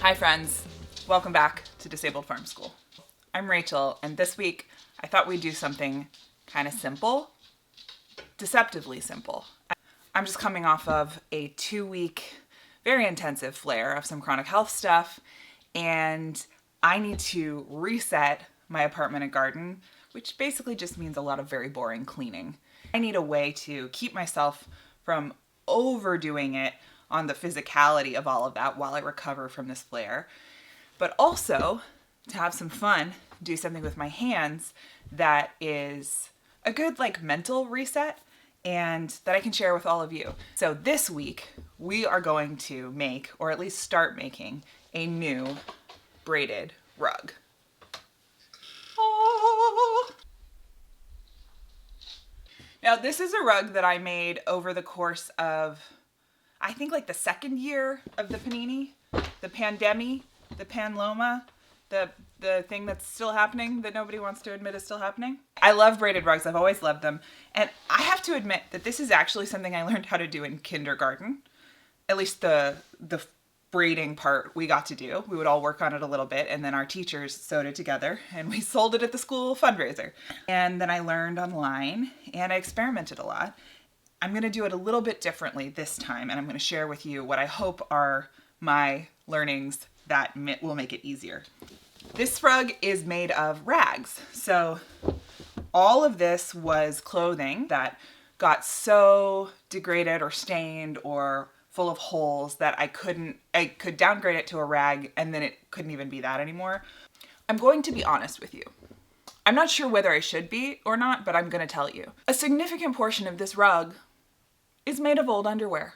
Hi friends, welcome back to Disabled Farm School. I'm Rachel, and this week I thought we'd do something kind of simple, deceptively simple. I'm just coming off of a 2-week, very intensive flare of some chronic health stuff, and I need to reset my apartment and garden, which basically just means a lot of very boring cleaning. I need a way to keep myself from overdoing it on the physicality of all of that while I recover from this flare, but also to have some fun, do something with my hands that is a good mental reset and that I can share with all of you. So this week we are going to make, or at least start making, a new braided rug. Now this is a rug that I made over the course of, I think, the second year of the panini, the pandemic, the panloma, the thing that's still happening that nobody wants to admit is still happening. I love braided rugs. I've always loved them. And I have to admit that this is actually something I learned how to do in kindergarten. At least the braiding part we got to do. We would all work on it a little bit, and then our teachers sewed it together and we sold it at the school fundraiser. And then I learned online and I experimented a lot. I'm going to do it a little bit differently this time, and I'm going to share with you what I hope are my learnings that will make it easier. This rug is made of rags. So all of this was clothing that got so degraded or stained or full of holes that I could downgrade it to a rag, and then it couldn't even be that anymore. I'm going to be honest with you. I'm not sure whether I should be or not, but I'm going to tell you. A significant portion of this rug is made of old underwear.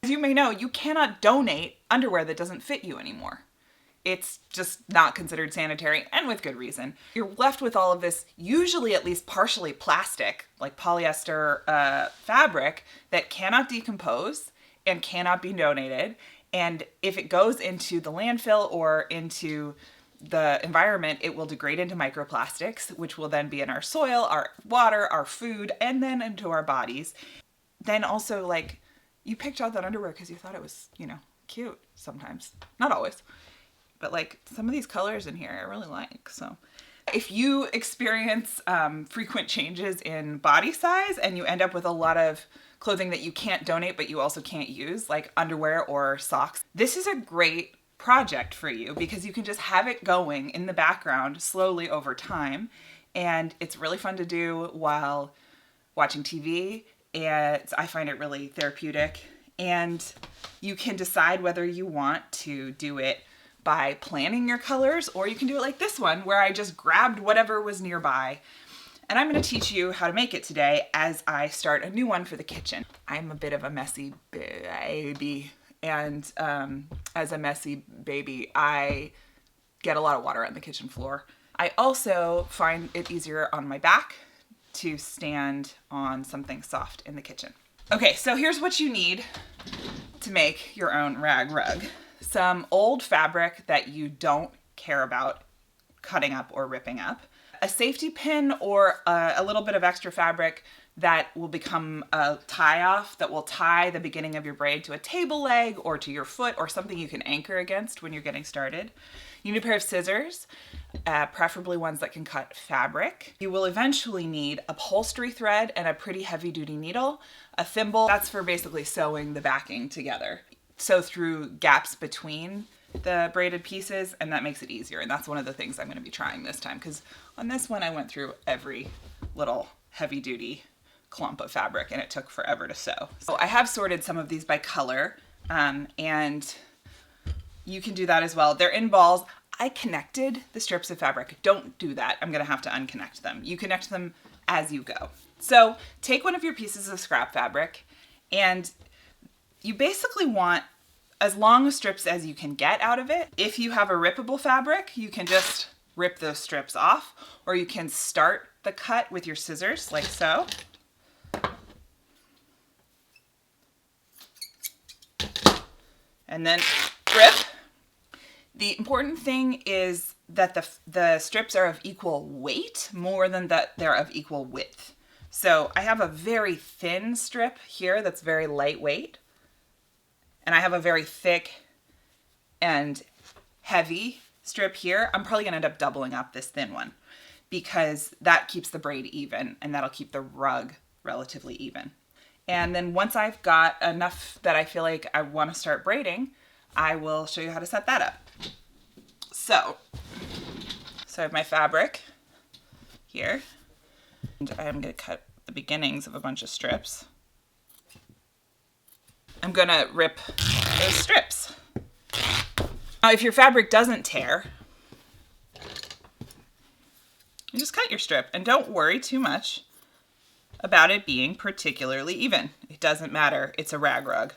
As you may know, you cannot donate underwear that doesn't fit you anymore. It's just not considered sanitary, and with good reason. You're left with all of this, usually at least partially plastic, like polyester fabric, that cannot decompose and cannot be donated. And if it goes into the landfill or into the environment, it will degrade into microplastics, which will then be in our soil, our water, our food, and then into our bodies. Then also, you picked out that underwear because you thought it was, cute sometimes. Not always. But some of these colors in here I really like. So if you experience frequent changes in body size and you end up with a lot of clothing that you can't donate but you also can't use, like underwear or socks, this is a great project for you because you can just have it going in the background slowly over time. And it's really fun to do while watching TV. And I find it really therapeutic, and you can decide whether you want to do it by planning your colors, or you can do it like this one where I just grabbed whatever was nearby. And I'm going to teach you how to make it today as I start a new one for the kitchen. I'm a bit of a messy baby, and as a messy baby, I get a lot of water on the kitchen floor. I also find it easier on my back to stand on something soft in the kitchen. Okay, so here's what you need to make your own rag rug. Some old fabric that you don't care about cutting up or ripping up. A safety pin or a little bit of extra fabric that will become a tie-off that will tie the beginning of your braid to a table leg or to your foot or something you can anchor against when you're getting started. You need a pair of scissors, preferably ones that can cut fabric. You will eventually need upholstery thread and a pretty heavy-duty needle, a thimble. That's for basically sewing the backing together. Sew through gaps between the braided pieces, and that makes it easier. And that's one of the things I'm going to be trying this time, because on this one I went through every little heavy-duty clump of fabric and it took forever to sew. So I have sorted some of these by color, and you can do that as well. They're in balls. I connected the strips of fabric. Don't do that. I'm going to have to unconnect them. You connect them as you go. So take one of your pieces of scrap fabric, and you basically want as long strips as you can get out of it. If you have a rippable fabric, you can just rip those strips off, or you can start the cut with your scissors like so. And then rip. The important thing is that the strips are of equal weight more than that they're of equal width. So I have a very thin strip here that's very lightweight, and I have a very thick and heavy strip here, I'm probably gonna end up doubling up this thin one because that keeps the braid even and that'll keep the rug relatively even. And then once I've got enough that I feel like I want to start braiding, I will show you how to set that up. So I have my fabric here, and I'm going to cut the beginnings of a bunch of strips. I'm going to rip those strips. Now, if your fabric doesn't tear, you just cut your strip and don't worry too much about it being particularly even. It doesn't matter. It's a rag rug.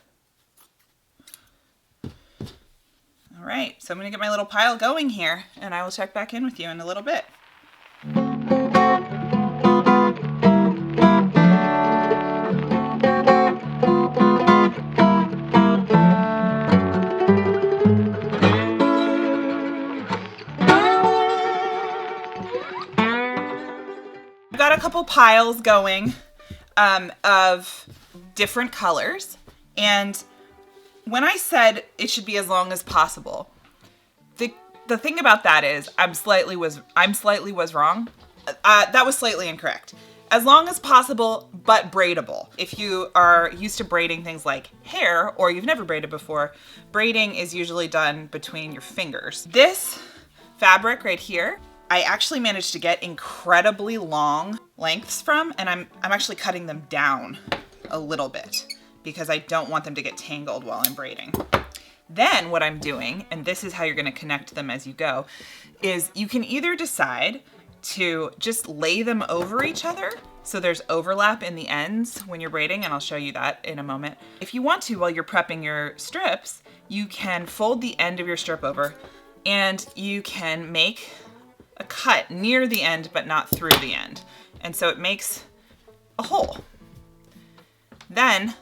All right, so I'm gonna get my little pile going here and I will check back in with you in a little bit. I've got a couple piles going of different colors, and when I said it should be as long as possible, the thing about that is I'm slightly was wrong. That was slightly incorrect. As long as possible, but braidable. If you are used to braiding things like hair, or you've never braided before, braiding is usually done between your fingers. This fabric right here, I actually managed to get incredibly long lengths from, and I'm actually cutting them down a little bit because I don't want them to get tangled while I'm braiding. Then what I'm doing, and this is how you're gonna connect them as you go, is you can either decide to just lay them over each other so there's overlap in the ends when you're braiding, and I'll show you that in a moment. If you want to, while you're prepping your strips, you can fold the end of your strip over and you can make a cut near the end but not through the end. And so it makes a hole. Then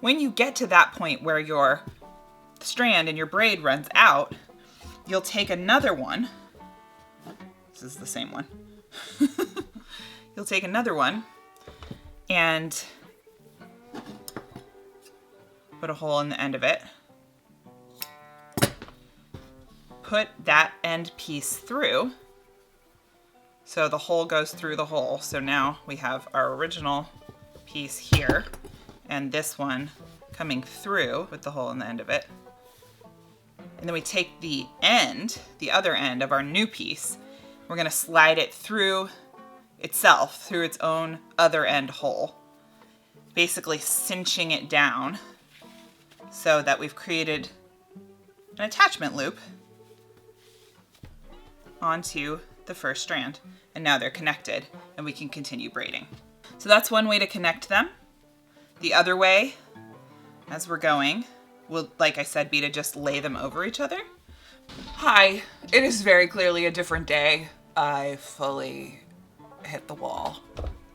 when you get to that point where your strand and your braid runs out, you'll take another one. This is the same one. You'll take another one and put a hole in the end of it. Put that end piece through. So the hole goes through the hole. So now we have our original piece here and this one coming through with the hole in the end of it. And then we take the end, the other end of our new piece, we're gonna slide it through itself, through its own other end hole, basically cinching it down so that we've created an attachment loop onto the first strand. And now they're connected and we can continue braiding. So that's one way to connect them. The other way, as we're going, will, like I said, be to just lay them over each other. Hi, it is very clearly a different day. I fully hit the wall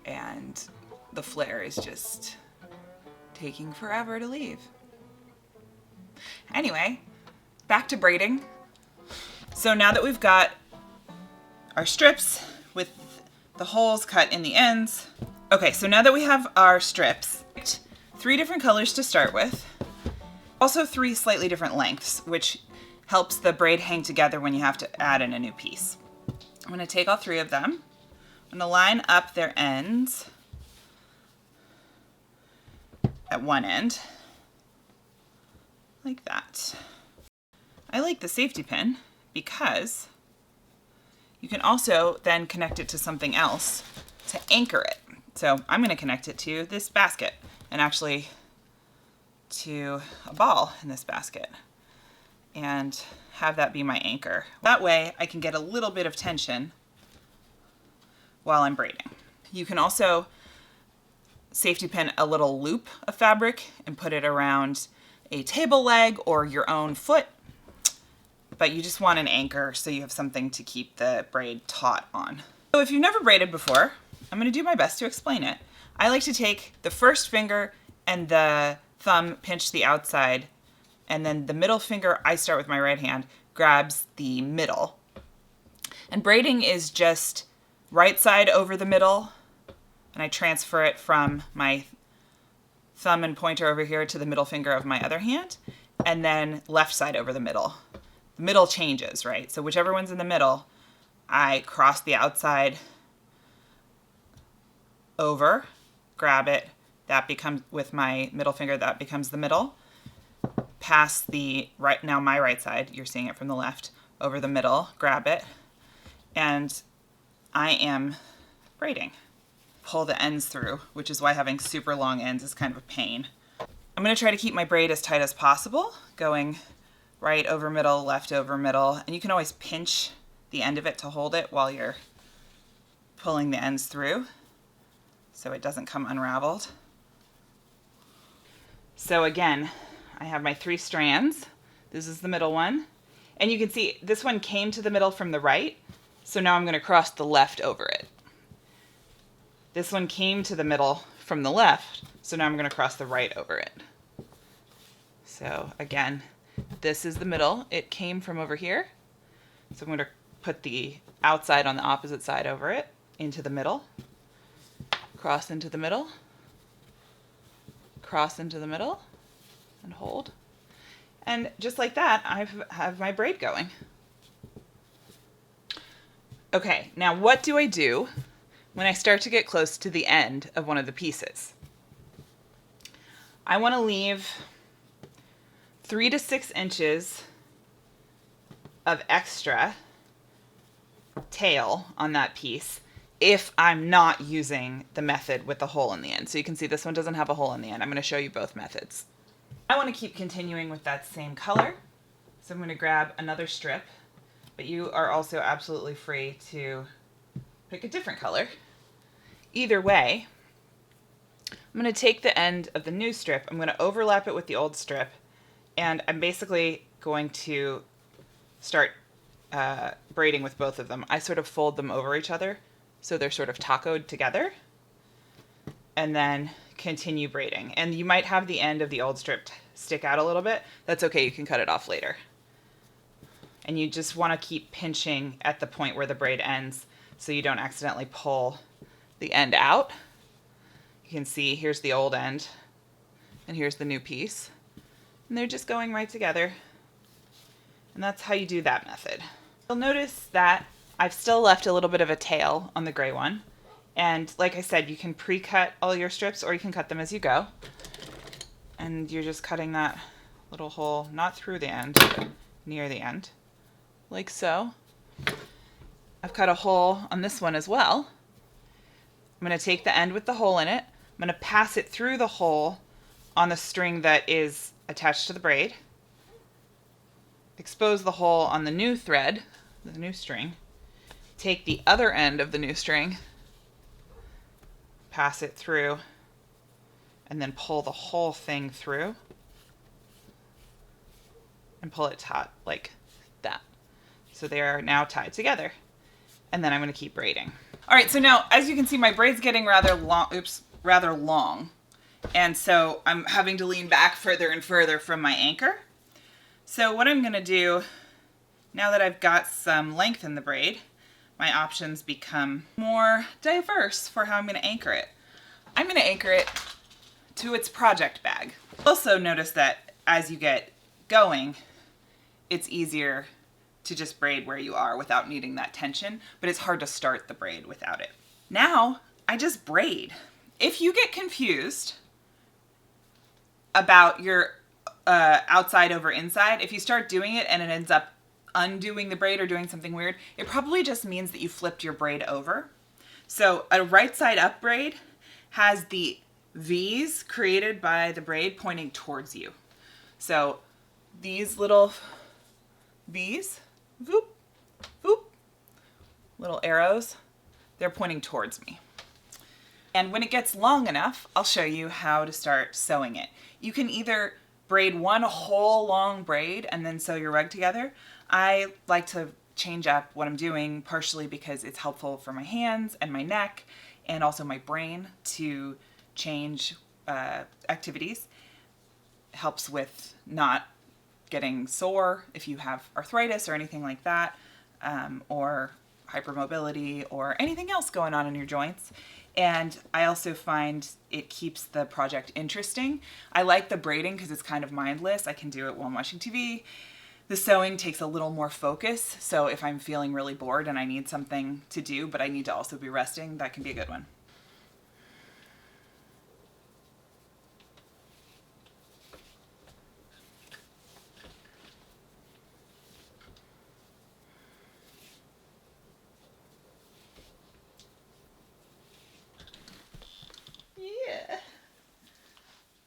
and the flare is just taking forever to leave. Anyway, back to braiding. So now that we've got our strips with the holes cut in the ends. Okay, so now that we have our strips, 3 different colors to start with. Also 3 slightly different lengths, which helps the braid hang together when you have to add in a new piece. I'm gonna take all 3 of them. I'm gonna line up their ends at one end, like that. I like the safety pin because you can also then connect it to something else to anchor it. So I'm gonna connect it to this basket and actually to a ball in this basket and have that be my anchor. That way I can get a little bit of tension while I'm braiding. You can also safety pin a little loop of fabric and put it around a table leg or your own foot, but you just want an anchor so you have something to keep the braid taut on. So if you've never braided before, I'm gonna do my best to explain it. I like to take the first finger and the thumb pinch the outside, and then the middle finger, I start with my right hand, grabs the middle. And braiding is just right side over the middle, and I transfer it from my thumb and pointer over here to the middle finger of my other hand, and then left side over the middle. middle changes, right? So whichever one's in the middle, I cross the outside over, grab it, that becomes, with my middle finger, that becomes the middle. Pass the right, now my right side, you're seeing it from the left, over the middle, grab it, and I am braiding. Pull the ends through, which is why having super long ends is kind of a pain. I'm going to try to keep my braid as tight as possible, going right over middle, left over middle, and you can always pinch the end of it to hold it while you're pulling the ends through so it doesn't come unraveled. So again, I have my 3 strands. This is the middle one. And you can see this one came to the middle from the right, so now I'm going to cross the left over it. This one came to the middle from the left, so now I'm going to cross the right over it. So again, this is the middle. It came from over here. So I'm going to put the outside on the opposite side over it, into the middle, cross into the middle, cross into the middle, and hold. And just like that, I have my braid going. Okay, now what do I do when I start to get close to the end of one of the pieces? I want to leave 3 to 6 inches of extra tail on that piece if I'm not using the method with the hole in the end. So you can see this one doesn't have a hole in the end. I'm going to show you both methods. I want to keep continuing with that same color, so I'm going to grab another strip, but you are also absolutely free to pick a different color. Either way, I'm going to take the end of the new strip, I'm going to overlap it with the old strip, and I'm basically going to start braiding with both of them. I sort of fold them over each other so they're sort of tacoed together, and then continue braiding. And you might have the end of the old strip stick out a little bit. That's okay, you can cut it off later. And you just want to keep pinching at the point where the braid ends so you don't accidentally pull the end out. You can see here's the old end and here's the new piece. And they're just going right together. And that's how you do that method. You'll notice that I've still left a little bit of a tail on the gray one. And like I said, you can pre-cut all your strips or you can cut them as you go. And you're just cutting that little hole, not through the end, but near the end, like so. I've cut a hole on this one as well. I'm going to take the end with the hole in it. I'm going to pass it through the hole on the string that is attached to the braid. Expose the hole on the new thread, the new string. Take the other end of the new string, pass it through, and then pull the whole thing through and pull it taut like that. So they are now tied together. And then I'm going to keep braiding. All right, so now as you can see, my braid's getting rather long. And so I'm having to lean back further and further from my anchor. So what I'm going to do, now that I've got some length in the braid, my options become more diverse for how I'm going to anchor it. I'm going to anchor it to its project bag. Also notice that as you get going, it's easier to just braid where you are without needing that tension, but it's hard to start the braid without it. Now I just braid. If you get confused about your outside over inside, if you start doing it and it ends up undoing the braid or doing something weird, it probably just means that you flipped your braid over. So a right side up braid has the V's created by the braid pointing towards you. So these little V's, voop, voop, little arrows, they're pointing towards me. And when it gets long enough, I'll show you how to start sewing it. You can either braid one whole long braid and then sew your rug together. I like to change up what I'm doing, partially because it's helpful for my hands and my neck and also my brain to change activities. Helps with not getting sore if you have arthritis or anything like that, or hypermobility or anything else going on in your joints. And I also find it keeps the project interesting. I like the braiding because it's kind of mindless. I can do it while I'm watching TV, The sewing takes a little more focus, so if I'm feeling really bored and I need something to do, but I need to also be resting, that can be a good one. Yeah.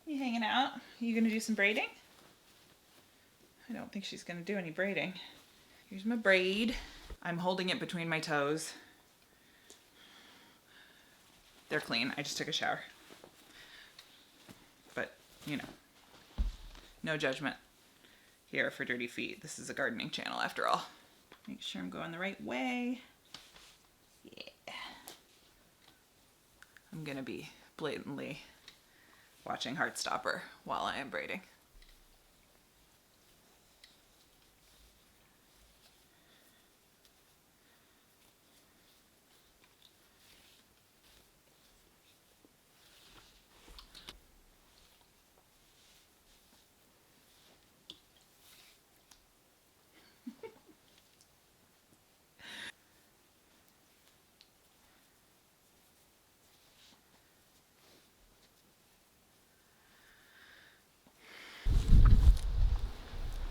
You hanging out? You gonna do some braiding? I don't think she's gonna do any braiding. Here's my braid. I'm holding it between my toes. They're clean. I just took a shower. But, you know, no judgment here for dirty feet. This is a gardening channel after all. Make sure I'm going the right way. Yeah. I'm gonna be blatantly watching Heartstopper while I am braiding.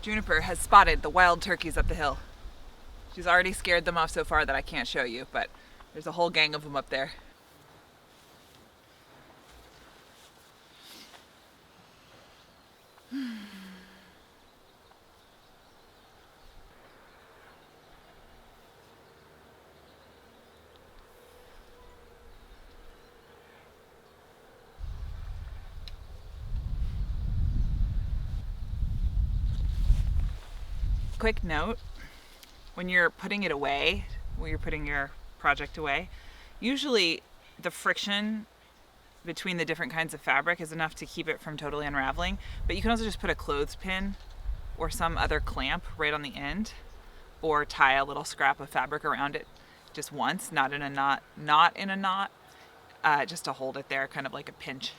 Juniper has spotted the wild turkeys up the hill. She's already scared them off so far that I can't show you, but there's a whole gang of them up there. Quick note, when you're putting it away, when you're putting your project away, usually the friction between the different kinds of fabric is enough to keep it from totally unraveling, but you can also just put a clothespin or some other clamp right on the end, or tie a little scrap of fabric around it just once, not in a knot, just to hold it there, kind of like a pinch.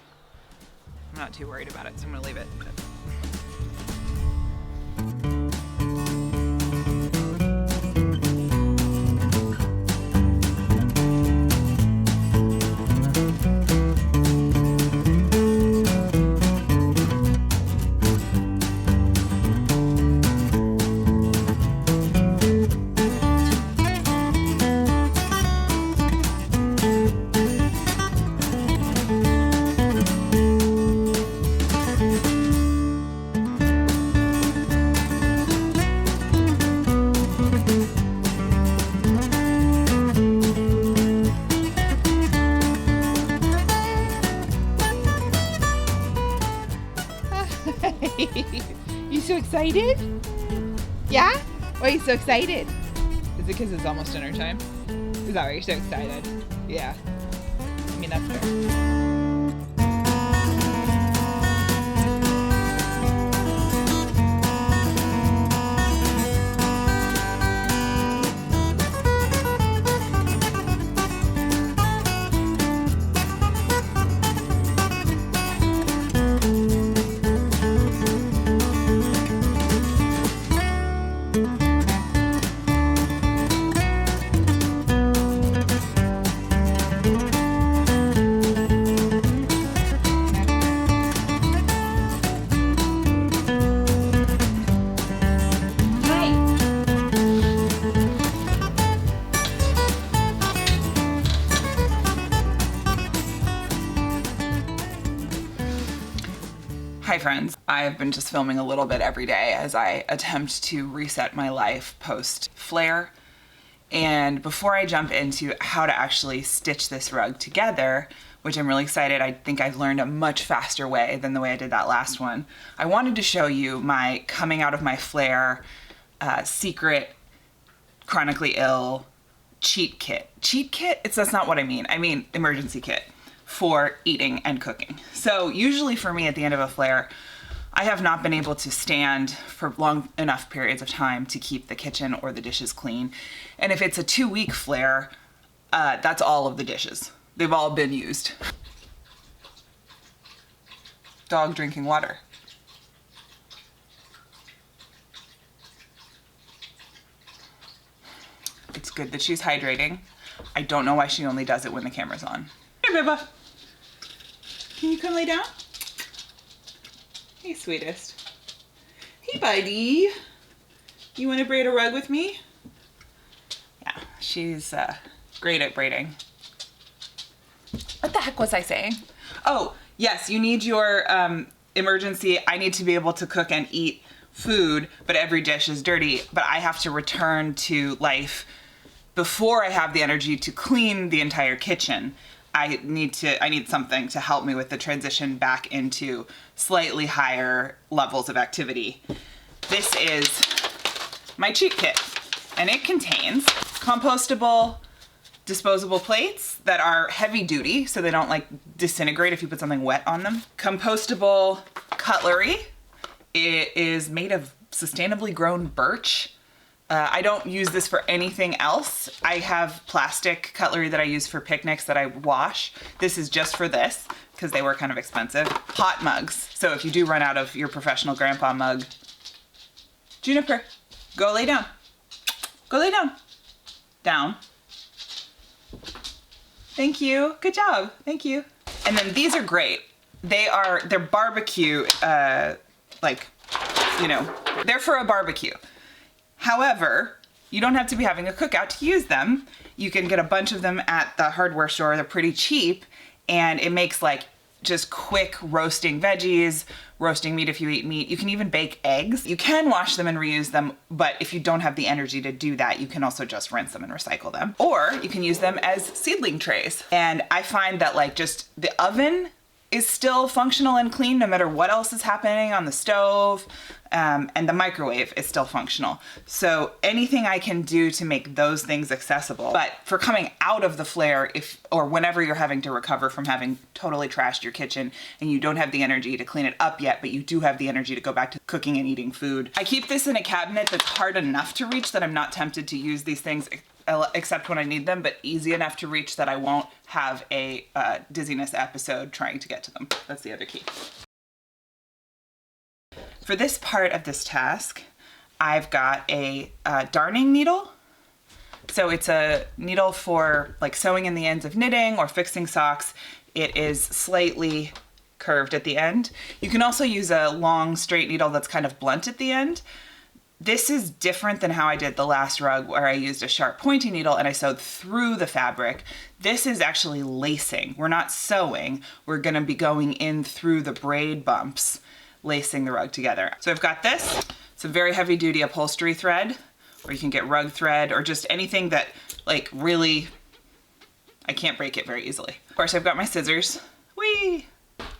I'm not too worried about it, so I'm gonna leave it. You so excited? Yeah? Why are you so excited? Is it because it's almost dinner time? Is that why you're so excited? Yeah. I mean, that's fair. Hi friends, I've been just filming a little bit every day as I attempt to reset my life post flare. And before I jump into how to actually stitch this rug together, which I'm really excited, I think I've learned a much faster way than the way I did that last one. I wanted to show you my coming out of my flare secret chronically ill cheat kit. Cheat kit? That's not what I mean. I mean emergency kit for eating and cooking. So usually for me at the end of a flare, I have not been able to stand for long enough periods of time to keep the kitchen or the dishes clean. And if it's a 2-week flare, that's all of the dishes. They've all been used. Dog drinking water. good that she's hydrating. I don't know why she only does it when the camera's on. Here, Bibba. Can you come lay down? Hey, sweetest. Hey, buddy. You want to braid a rug with me? Yeah, she's great at braiding. What the heck was I saying? Oh, yes, you need your emergency. I need to be able to cook and eat food, but every dish is dirty. But I have to return to life before I have the energy to clean the entire kitchen. I need something to help me with the transition back into slightly higher levels of activity. This is my cheat kit, and it contains compostable disposable plates that are heavy duty so they don't like disintegrate if you put something wet on them. Compostable cutlery. It is made of sustainably grown birch. I don't use this for anything else. I have plastic cutlery that I use for picnics that I wash. This is just for this because they were kind of expensive. Hot mugs. So if you do run out of your professional grandpa mug, Juniper, go lay down. Go lay down. Down. Thank you. Good job. Thank you. And then these are great. They're barbecue, they're for a barbecue. However, you don't have to be having a cookout to use them. You can get a bunch of them at the hardware store. They're pretty cheap, and it makes like just quick roasting veggies, roasting meat if you eat meat. You can even bake eggs. You can wash them and reuse them, but if you don't have the energy to do that, you can also just rinse them and recycle them. Or you can use them as seedling trays. And I find that like just the oven is still functional and clean no matter what else is happening on the stove, and the microwave is still functional. So anything I can do to make those things accessible. But for coming out of the flare, or whenever you're having to recover from having totally trashed your kitchen and you don't have the energy to clean it up yet, but you do have the energy to go back to cooking and eating food. I keep this in a cabinet that's hard enough to reach that I'm not tempted to use these things except when I need them, but easy enough to reach that I won't have a dizziness episode trying to get to them. That's the other key. For this part of this task, I've got a darning needle. So it's a needle for like sewing in the ends of knitting or fixing socks. It is slightly curved at the end. You can also use a long straight needle that's kind of blunt at the end. This is different than how I did the last rug where I used a sharp pointy needle and I sewed through the fabric. This is actually lacing. We're not sewing. We're gonna be going in through the braid bumps, lacing the rug together. So I've got this. It's a very heavy duty upholstery thread, or you can get rug thread or just anything that like really, I can't break it very easily. Of course, I've got my scissors. Whee!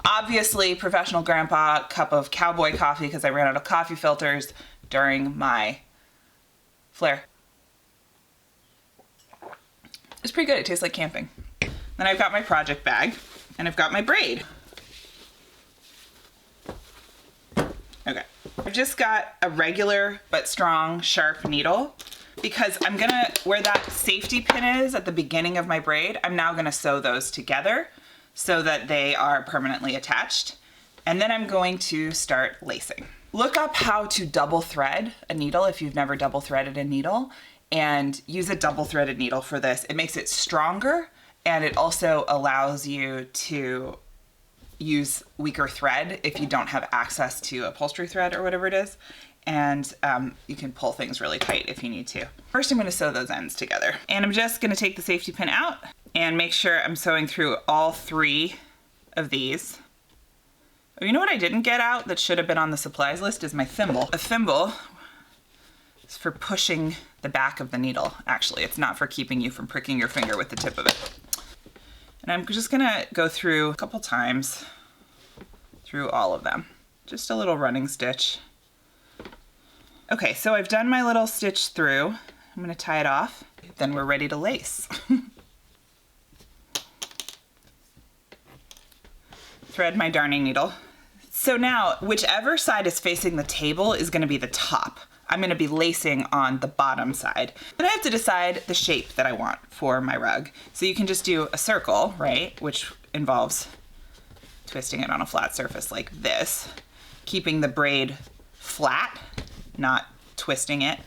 Obviously, professional grandpa cup of cowboy coffee because I ran out of coffee filters during my flare. It's pretty good. It tastes like camping. Then I've got my project bag and I've got my braid. Okay. I've just got a regular but strong sharp needle because I'm gonna, where that safety pin is at the beginning of my braid, I'm now gonna sew those together so that they are permanently attached. And then I'm going to start lacing. Look up how to double thread a needle if you've never double threaded a needle, and use a double threaded needle for this. It makes it stronger, and it also allows you to use weaker thread if you don't have access to upholstery thread or whatever it is. And you can pull things really tight if you need to. First, I'm gonna sew those ends together. And I'm just gonna take the safety pin out and make sure I'm sewing through all 3 of these. Oh, you know what I didn't get out that should have been on the supplies list is my thimble. A thimble is for pushing the back of the needle, actually. It's not for keeping you from pricking your finger with the tip of it. And I'm just gonna go through a couple times through all of them. Just a little running stitch. Okay, so I've done my little stitch through. I'm gonna tie it off. Then we're ready to lace. Thread my darning needle. So now, whichever side is facing the table is gonna be the top. I'm gonna be lacing on the bottom side. Then I have to decide the shape that I want for my rug. So you can just do a circle, right? Which involves twisting it on a flat surface like this, keeping the braid flat, not twisting it.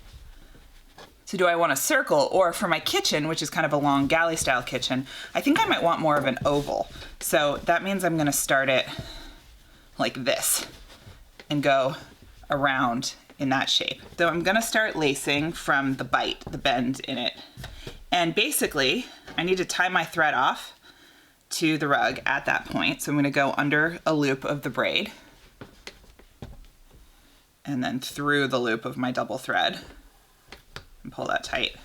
So do I want a circle, or for my kitchen, which is kind of a long galley style kitchen, I think I might want more of an oval. So that means I'm gonna start it like this and go around in that shape. So I'm gonna start lacing from the bite, the bend in it. And basically, I need to tie my thread off to the rug at that point. So I'm gonna go under a loop of the braid and then through the loop of my double thread and pull that tight.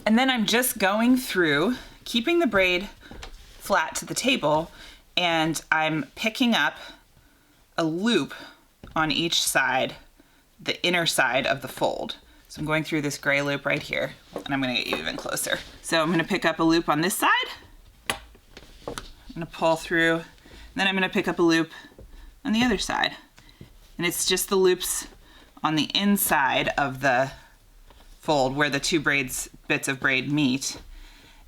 And then I'm just going through, keeping the braid flat to the table, and I'm picking up a loop on each side, the inner side of the fold. So I'm going through this gray loop right here, and I'm gonna get you even closer. So I'm gonna pick up a loop on this side, I'm gonna pull through, and then I'm gonna pick up a loop on the other side. And it's just the loops on the inside of the fold where the two bits of braid meet,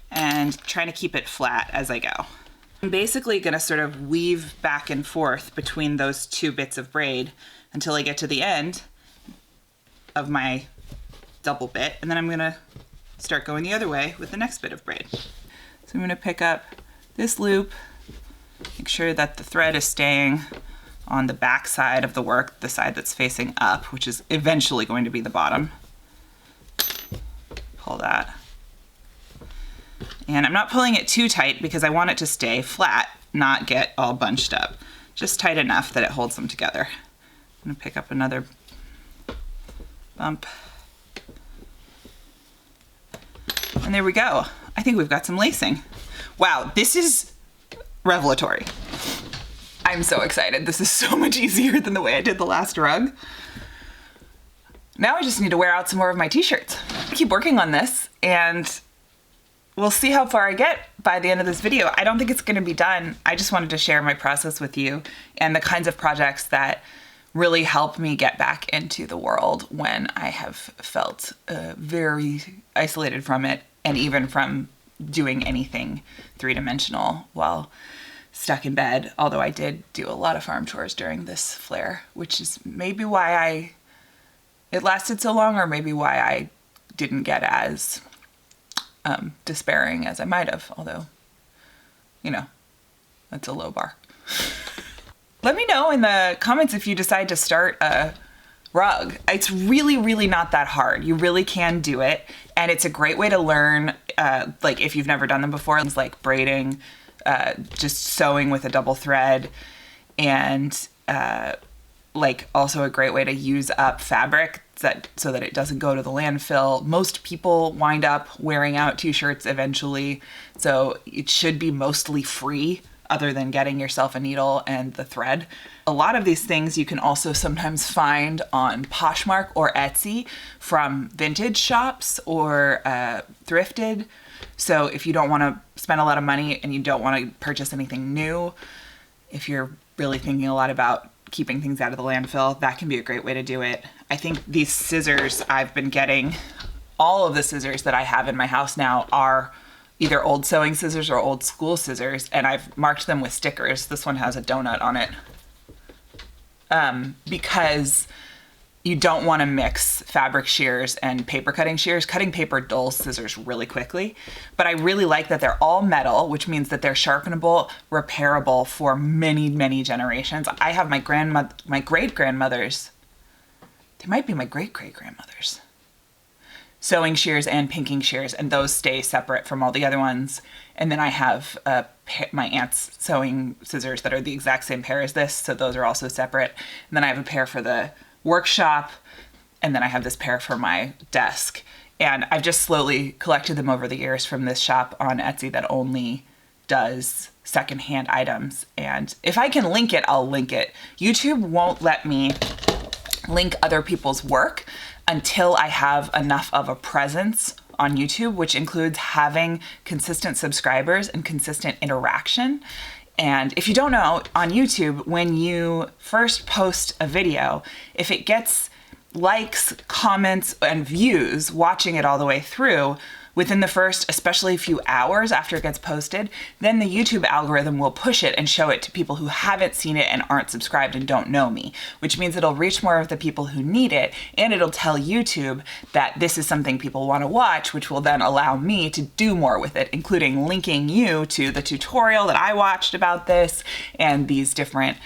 and trying to keep it flat as I go. I'm basically gonna sort of weave back and forth between those two bits of braid until I get to the end of my double bit, and then I'm gonna start going the other way with the next bit of braid. So I'm gonna pick up this loop, make sure that the thread is staying on the back side of the work, the side that's facing up, which is eventually going to be the bottom. Pull that. And I'm not pulling it too tight because I want it to stay flat, not get all bunched up. Just tight enough that it holds them together. I'm gonna pick up another bump. And there we go. I think we've got some lacing. Wow, this is revelatory. I'm so excited. This is so much easier than the way I did the last rug. Now I just need to wear out some more of my t-shirts. Keep working on this, and we'll see how far I get by the end of this video. I don't think it's gonna be done. I just wanted to share my process with you and the kinds of projects that really help me get back into the world when I have felt very isolated from it, and even from doing anything three-dimensional while stuck in bed, although I did do a lot of farm chores during this flare, which is maybe why it lasted so long, or maybe why I didn't get as despairing as I might have, although, you know, that's a low bar. Let me know in the comments if you decide to start a rug. It's really, really not that hard. You really can do it, and it's a great way to learn, like if you've never done them before, things like braiding, just sewing with a double thread, and like also a great way to use up fabric so that it doesn't go to the landfill. Most people wind up wearing out t-shirts eventually, so it should be mostly free other than getting yourself a needle and the thread. A lot of these things you can also sometimes find on Poshmark or Etsy from vintage shops or thrifted. So if you don't want to spend a lot of money and you don't want to purchase anything new, if you're really thinking a lot about keeping things out of the landfill, that can be a great way to do it. I think these scissors I've been getting, all of the scissors that I have in my house now are either old sewing scissors or old school scissors, and I've marked them with stickers. This one has a donut on it. Because you don't want to mix fabric shears and paper cutting shears. Cutting paper dulls scissors really quickly, but I really like that they're all metal, which means that they're sharpenable, repairable for many, many generations. I have my great-grandmother's, they might be my great-great-grandmother's, sewing shears and pinking shears, and those stay separate from all the other ones. And then I have my aunt's sewing scissors that are the exact same pair as this, so those are also separate. And then I have a pair for the workshop, and then I have this pair for my desk. And I've just slowly collected them over the years from this shop on Etsy that only does secondhand items. And if I can link it, I'll link it. YouTube won't let me link other people's work until I have enough of a presence on YouTube, which includes having consistent subscribers and consistent interaction. And if you don't know, on YouTube, when you first post a video, if it gets likes, comments, and views watching it all the way through, within the first, especially few hours after it gets posted, then the YouTube algorithm will push it and show it to people who haven't seen it and aren't subscribed and don't know me, which means it'll reach more of the people who need it, and it'll tell YouTube that this is something people want to watch, which will then allow me to do more with it, including linking you to the tutorial that I watched about this and these different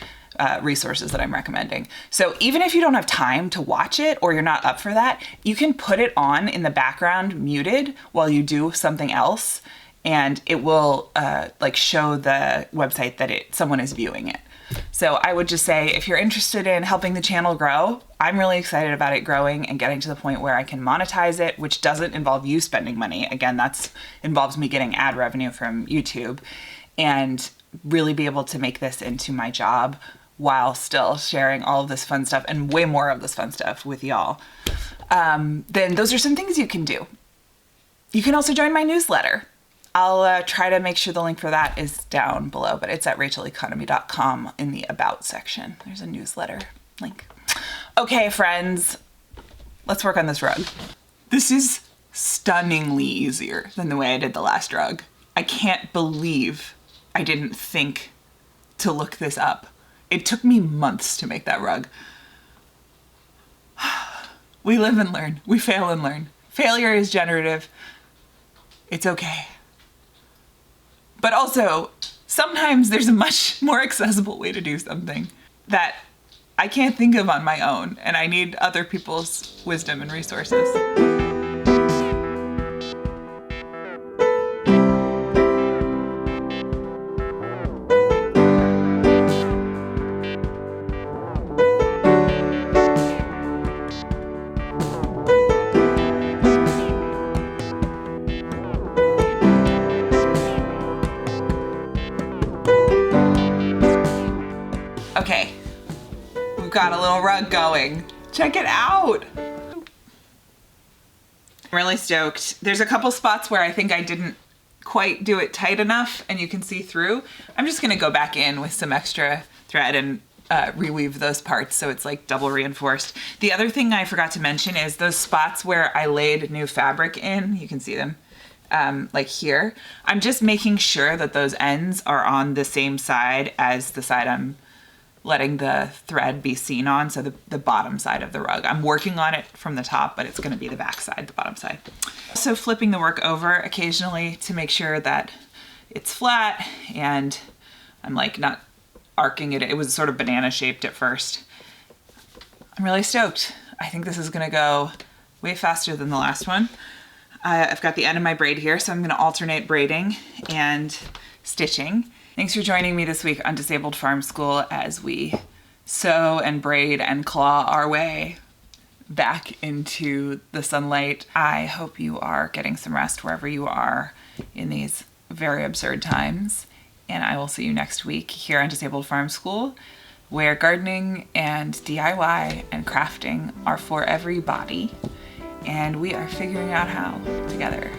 resources that I'm recommending. So even if you don't have time to watch it or you're not up for that, you can put it on in the background muted while you do something else, and it will like show the website that someone is viewing it. So I would just say, if you're interested in helping the channel grow, I'm really excited about it growing and getting to the point where I can monetize it, which doesn't involve you spending money. Again, involves me getting ad revenue from YouTube, and really be able to make this into my job while still sharing all of this fun stuff and way more of this fun stuff with y'all. Then those are some things you can do. You can also join my newsletter. I'll try to make sure the link for that is down below, but it's at racheleconomy.com in the About section. There's a newsletter link. Okay, friends, let's work on this rug. This is stunningly easier than the way I did the last rug. I can't believe I didn't think to look this up. It took me months to make that rug. We live and learn. We fail and learn. Failure is generative. It's okay. But also, sometimes there's a much more accessible way to do something that I can't think of on my own, and I need other people's wisdom and resources. Okay, we've got a little rug going. Check it out. I'm really stoked. There's a couple spots where I think I didn't quite do it tight enough and you can see through. I'm just gonna go back in with some extra thread and reweave those parts so it's like double reinforced. The other thing I forgot to mention is those spots where I laid new fabric in, you can see them, like here. I'm just making sure that those ends are on the same side as the side I'm letting the thread be seen on, so the bottom side of the rug. I'm working on it from the top, but it's gonna be the back side, the bottom side. So flipping the work over occasionally to make sure that it's flat and I'm like not arcing it. It was sort of banana shaped at first. I'm really stoked. I think this is gonna go way faster than the last one. I've got the end of my braid here, so I'm gonna alternate braiding and stitching. Thanks for joining me this week on Disabled Farm School as we sew and braid and claw our way back into the sunlight. I hope you are getting some rest wherever you are in these very absurd times. And I will see you next week here on Disabled Farm School, where gardening and DIY and crafting are for everybody. And we are figuring out how together.